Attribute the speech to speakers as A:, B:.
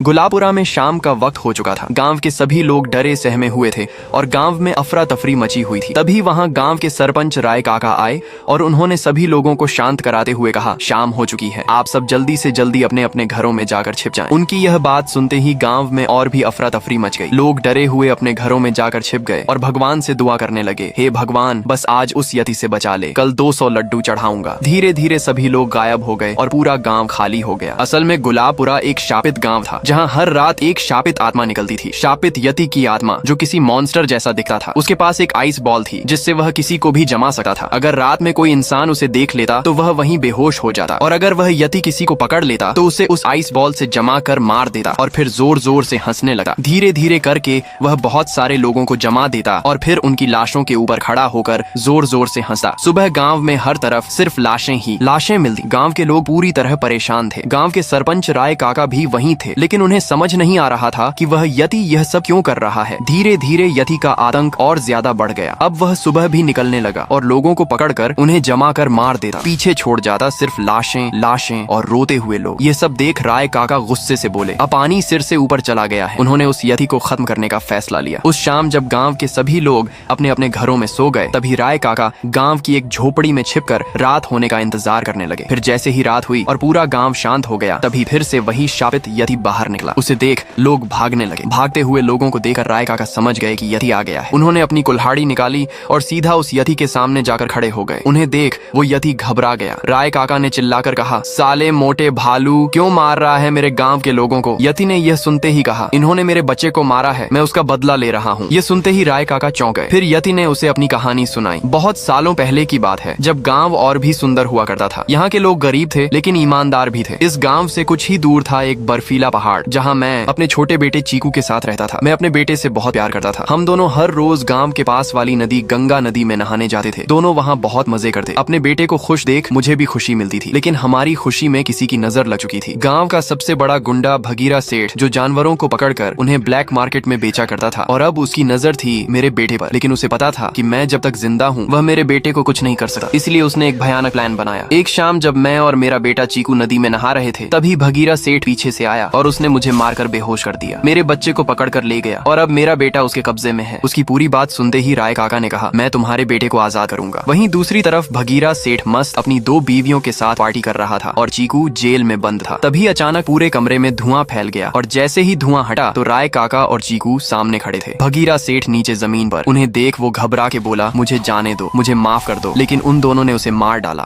A: गुलापुरा में शाम का वक्त हो चुका था। गांव के सभी लोग डरे सहमे हुए थे और गांव में अफरा तफरी मची हुई थी। तभी वहां गांव के सरपंच राय काका आए और उन्होंने सभी लोगों को शांत कराते हुए कहा, शाम हो चुकी है, आप सब जल्दी से जल्दी अपने अपने घरों में जाकर छिप जाएं। उनकी यह बात सुनते ही गांव में और भी अफरा तफरी मच गई। लोग डरे हुए अपने घरों में जाकर छिप गए और भगवान से दुआ करने लगे, हे भगवान, बस आज उस यति से बचा ले, कल 200 लड्डू चढ़ाऊंगा। धीरे धीरे सभी लोग गायब हो गए और पूरा गांव खाली हो गया। असल में गुलाबपुरा एक शापित गांव था, जहां हर रात एक शापित आत्मा निकलती थी। शापित यति की आत्मा, जो किसी मॉन्स्टर जैसा दिखता था। उसके पास एक आइस बॉल थी जिससे वह किसी को भी जमा सकता था। अगर रात में कोई इंसान उसे देख लेता तो वह वहीं बेहोश हो जाता, और अगर वह यति किसी को पकड़ लेता तो उसे उस आइस बॉल से जमा कर मार देता और फिर जोर जोर से हंसने लगा। धीरे धीरे करके वह बहुत सारे लोगों को जमा देता और फिर उनकी लाशों के ऊपर खड़ा होकर जोर जोर से हंसता। सुबह गांव में हर तरफ सिर्फ लाशें ही लाशें मिलती। गांव के लोग पूरी तरह परेशान थे। गांव के सरपंच राय काका भी वहीं थे, लेकिन उन्हें समझ नहीं आ रहा था कि वह यति यह सब क्यों कर रहा है। धीरे धीरे यति का आतंक और ज्यादा बढ़ गया। अब वह सुबह भी निकलने लगा और लोगों को पकड़कर उन्हें जमा कर मार देता। पीछे छोड़ जाता सिर्फ लाशें लाशें और रोते हुए लोग। ये सब देख राय काका गुस्से से बोले, अब पानी सिर से ऊपर चला गया है। उन्होंने उस यति को खत्म करने का फैसला लिया। उस शाम जब गांव के सभी लोग अपने अपने घरों में सो गए, तभी राय काका गांव की एक झोपड़ी में छिपकर रात होने का इंतजार करने लगे। फिर जैसे ही रात हुई और पूरा गांव शांत हो गया, तभी फिर से वही शापित यति बाहर निकला। उसे देख लोग भागने लगे। भागते हुए लोगों को देखकर राय काका समझ गए कि यति आ गया है। उन्होंने अपनी कुल्हाड़ी निकाली और सीधा उस यति के सामने जाकर खड़े हो गए। उन्हें देख वो यति घबरा गया। राय काका ने चिल्लाकर कहा, साले मोटे भालू, क्यों मार रहा है मेरे गांव के लोगों को। यति ने यह सुनते ही कहा, इन्होंने मेरे बच्चे को मारा है, मैं उसका बदला ले रहा हूँ। ये सुनते ही राय काका चौंक गए। फिर यति ने उसे अपनी कहानी सुनाई। बहुत सालों पहले की बात है, जब गांव और भी सुंदर हुआ करता था। यहाँ के लोग गरीब थे लेकिन ईमानदार भी थे। इस गांव से कुछ ही दूर था एक बर्फीला पहाड़, जहाँ मैं अपने छोटे बेटे चीकू के साथ रहता था। मैं अपने बेटे से बहुत प्यार करता था। हम दोनों हर रोज गांव के पास वाली नदी गंगा नदी में नहाने जाते थे। दोनों वहाँ बहुत मजे करते। अपने बेटे को खुश देख मुझे भी खुशी मिलती थी, लेकिन हमारी खुशी में किसी की नजर लग चुकी थी। गांव का सबसे बड़ा गुंडा भगीरा सेठ, जो जानवरों को पकड़कर उन्हें ब्लैक मार्केट में बेचा करता था, और अब उसकी नजर थी मेरे बेटे पर। लेकिन उसे पता था कि मैं जब तक जिंदा हूँ वह मेरे बेटे को कुछ नहीं कर सकता, इसलिए उसने एक भयानक प्लान बनाया। एक शाम जब मैं और मेरा बेटा चीकू नदी में नहा रहे थे, तभी भगीरा सेठ पीछे से आया और उसने मुझे मारकर बेहोश कर दिया। मेरे बच्चे को पकड़कर ले गया और अब मेरा बेटा उसके कब्जे में है। उसकी पूरी बात सुनते ही राय काका ने कहा, मैं तुम्हारे बेटे को आजाद करूंगा। वहीं दूसरी तरफ भगीरा सेठ मस्त अपनी 2 बीवियों के साथ पार्टी कर रहा था और चीकू जेल में बंद था। तभी अचानक पूरे कमरे में धुआं फैल गया और जैसे ही धुआं हटा तो राय काका और चीकू सामने खड़े थे। भगीरा सेठ नीचे जमीन पर। उन्हें देख वो घबरा के बोला, मुझे जाने दो, मुझे माफ कर दो। लेकिन उन दोनों ने उसे मार डाला।